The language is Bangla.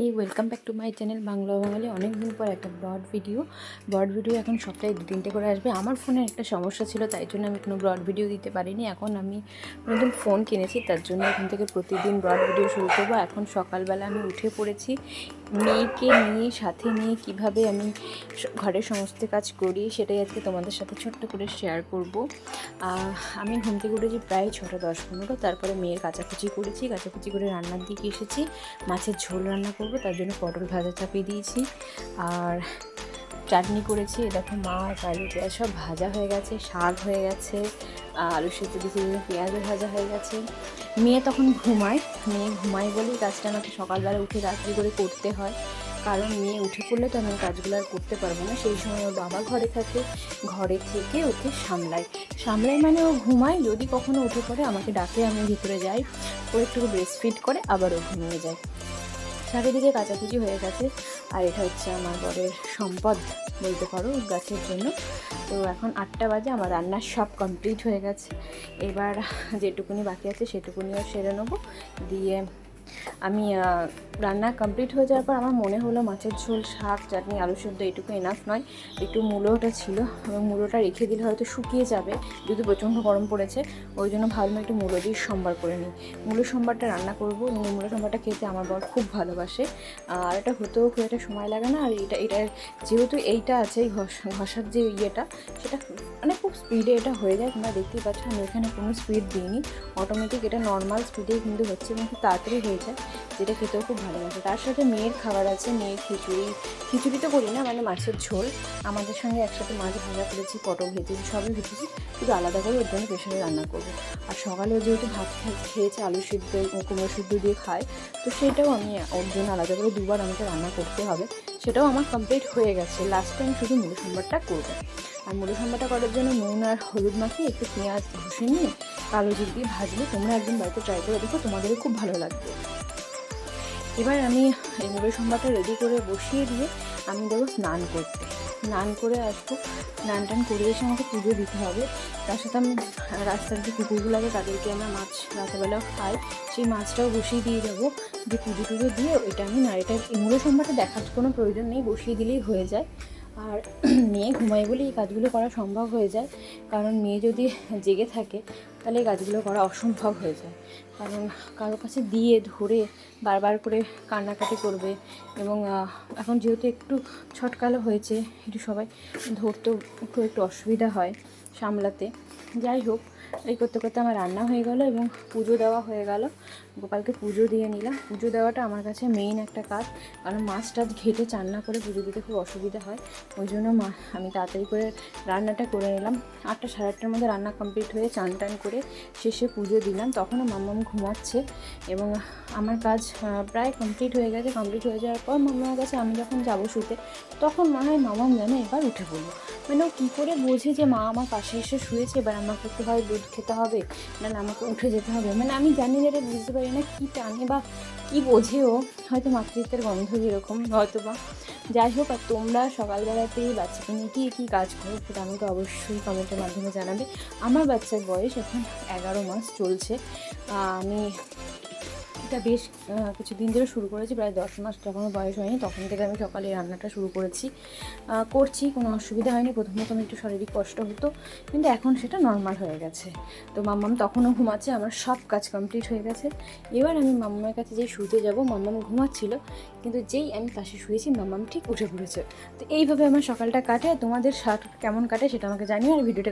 এই welcome back to my channel Bangla Bangali. অনেক দিন পর একটা ব্রড ভিডিও এখন সপ্তাহে 2-3টে করে আসবে। আমার ফোনে একটা সমস্যা ছিল, তাই জন্য আমি কোনো ব্রড ভিডিও দিতে পারিনি। এখন আমি নতুন ফোন কিনেছি, তার জন্য এখন থেকে প্রতিদিন ব্রড ভিডিও শুরু করবো। এখন সকালবেলা আমি উঠে পড়েছি, মেয়েকে নিয়ে সাথে নিয়ে কিভাবে আমি ঘরের সমস্ত কাজ করি সেটাই আজকে তোমাদের সাথে ছোট্ট করে শেয়ার করব। আমি ঘুম থেকে উঠেছি প্রায় 6টা 10-15, তারপরে মেয়ের কাচাকুচি করেছি, কাচাকুচি করে রান্নার দিকে এসেছি। মাছের ঝোল রান্না করব, তার জন্য পটল ভাজা চাপিয়ে দিয়েছি আর চাটনি করেছি। দেখো মাছ আলু পেঁয়াজ সব ভাজা হয়ে গেছে, শাক হয়ে গেছে, আলু সেদ্ধ দিয়েছি, পেঁয়াজও ভাজা হয়ে গেছে। মেয়ে তখন ঘুমায় বলেই কাজটা আমাকে সকালবেলা উঠে রাত্রি করে করতে হয়, কারণ মেয়ে উঠে পড়লে তো আমি কাজগুলো আর করতে পারবো না। সেই সময় ওর বাবা ঘরে থাকে, ঘরে থেকে ওকে সামলাই মানে ও ঘুমায়, যদি কখনো উঠে পড়ে আমাকে ডাকে, আমি ভিতরে যাই, ও একটু ব্রেস্ট ফিড করে আবার ও ঘুমিয়ে যায়। চারিদিকে কাচাকুচি হয়ে গেছে, আর এটা হচ্ছে আমার বরের সম্পদ বলতে পারো গাছের জন্য। তো এখন 8টা বাজে, আমার রান্নার সব কমপ্লিট হয়ে গেছে। এবার যেটুকুনি বাকি আছে সেটুকুনিও সেরে নেবো। দিয়ে আমি রান্না কমপ্লিট হয়ে যাওয়ার পর আমার মনে হলো মাছের ঝোল, শাক, চাটনি, আলু সেদ্ধ এইটুকু এনাফ নয়, একটু মূলোটা ছিল এবং মূলোটা রেখে দিলে হয়তো শুকিয়ে যাবে, যদি প্রচণ্ড গরম পড়েছে। ওই জন্য ভাবলাম একটু মূলো দিয়ে সম্বার করে নিই। মূলো সম্বারটা রান্না করবো এবং মূলো সম্বারটা খেতে আমার বর খুব ভালোবাসে। আর এটা হতেও খুব একটা সময় লাগে না। আর এটা যেহেতু এইটা আছে, এই ঘষার যে ইয়েটা, সেটা মানে খুব স্পিডে এটা হয়ে যায়। তোমরা দেখতেই পাচ্ছ আমি এখানে কোনো স্পিড দিইনি, অটোমেটিক এটা নর্মাল স্পিডেই কিন্তু হচ্ছে এবং খুব তাড়াতাড়ি হয়ে যায়, যেটা খেতেও খুব ভালো লাগে। তার সাথে মেয়ের খাবার আছে, মেয়ের খিচুড়ি তো করি না, মানে মাছের ঝোল। আমাদের সঙ্গে একসাথে মাছ ভাজা করেছি, পটল ভেজেছি, সবই ভেজেছি, শুধু আলাদা করে ওর জন্য প্রেশারে রান্না করবো। আর সকালেও যেহেতু ভাত খেয়েছে, আলু সিদ্ধ কুমড়ো সিদ্ধ দিয়ে খায়, তো সেটাও আমি ওর জন্য আলাদা করে দুবার আমাকে রান্না করতে হবে। সেটাও আমার কমপ্লিট হয়ে গেছে। লাস্ট টাইম শুধু মুড়ি সম্বারটা করবো। আর মুড়ি সম্বারটা করার জন্য নুন আর হলুদ মাখিয়ে একটু পেঁয়াজ ঘষে নিয়ে কালো জিরে দিয়ে ভাজলে, তোমরা একদিন বাড়িতে ট্রাই করে দেখো, তোমাদেরও খুব ভালো লাগবে। এবার আমি এই মুড়ি সম্বারটা রেডি করে বসিয়ে দিয়ে আমি দেবো স্নান করতে। স্নান করে আসবো, স্নান টান করে এসে আমাকে পুজো দিতে হবে। তার সাথে আমি রাস্তার যে কুকুরগুলো লাগে তাদেরকে আমরা মাছ রাতেবেলাও খাই, সেই মাছটাও বসিয়ে দিয়ে যাবো। যে পুজো টুজো দিয়ে এটা আমি না, এটা মুড়ি সম্বারটা দেখার কোনো প্রয়োজন নেই, বসিয়ে দিলেই হয়ে যায়। আর মেয়ে ঘুমায় বলে এই কাজগুলো করা সম্ভব হয়ে যায়, কারণ মেয়ে যদি জেগে থাকে তাহলে এই কাজগুলো করা অসম্ভব হয়ে যায়। কারণ কারো কাছে দিয়ে ধরে বারবার করে কান্নাকাটি করবে, এবং এখন যেহেতু একটু ছটকালো হয়েছে, একটু সবাই ধরতেও খুব একটু অসুবিধা হয় সামলাতে। যাই হোক, এই করতে করতে আমার রান্না হয়ে গেল এবং পুজো দেওয়া হয়ে গেল। গোপালকে পুজো দিয়ে নিলাম। পুজো দেওয়াটা আমার কাছে মেইন একটা কাজ, কারণ মাছ টাছ ঘেটে চান্না করে পুজো দিতে খুব অসুবিধা হয়। ওই জন্য আমি তাড়াতাড়ি করে রান্নাটা করে নিলাম। 8টা 8:30টার মধ্যে রান্না কমপ্লিট হয়ে চান টান করে শেষে পুজো দিলাম। তখনও মাম্মাম ঘুমাচ্ছে এবং আমার কাজ প্রায় কমপ্লিট হয়ে গেছে। কমপ্লিট হয়ে যাওয়ার পর মাম্মার কাছে আমি যখন যাবো শুতে, তখন মনে হয় মাম্মাম যেন এবার উঠে পড়লো। মানে ও কী করে বোঝে যে মা আমার পাশে এসে শুয়েছে, এবার আমাকে একটু হয় দুধ খেতে হবে, নাহলে আমাকে উঠে যেতে হবে। মানে আমি জানি যে এটা বুঝতে পারি না কী টানে বা কী বোঝে ও, হয়তো মাতৃত্বের গন্ধ যেরকম হয়তো বা। যাই হোক, আর তোমরা সকালবেলাতেই বাচ্চাকে নিয়ে কী কাজ করো সেটা আমাকে অবশ্যই কমেন্টের মাধ্যমে জানাবে। আমার বাচ্চার বয়স এখন 11 মাস চলছে। আমি এটা বেশ কিছুদিন ধরে শুরু করেছি, প্রায় 10 মাস যখনও বয়স হয়নি তখন থেকে আমি সকালে রান্নাটা শুরু করছি, কোনো অসুবিধা হয়নি। প্রথমত একটু শারীরিক কষ্ট হতো, কিন্তু এখন সেটা নর্মাল হয়ে গেছে। তো মাম্মাম তখনও ঘুমাচ্ছে, আমার সব কাজ কমপ্লিট হয়ে গেছে। এবার আমি মাম্মামের কাছে যেই শুতে যাব, মাম্মাম ঘুমাচ্ছিল, কিন্তু যেই আমি পাশে শুয়েছি মাম্মাম ঠিক উঠে পড়েছে। তো এইভাবে আমার সকালটা কাটে। তোমাদের কেমন কাটে সেটা আমাকে জানিও, আর ভিডিওটা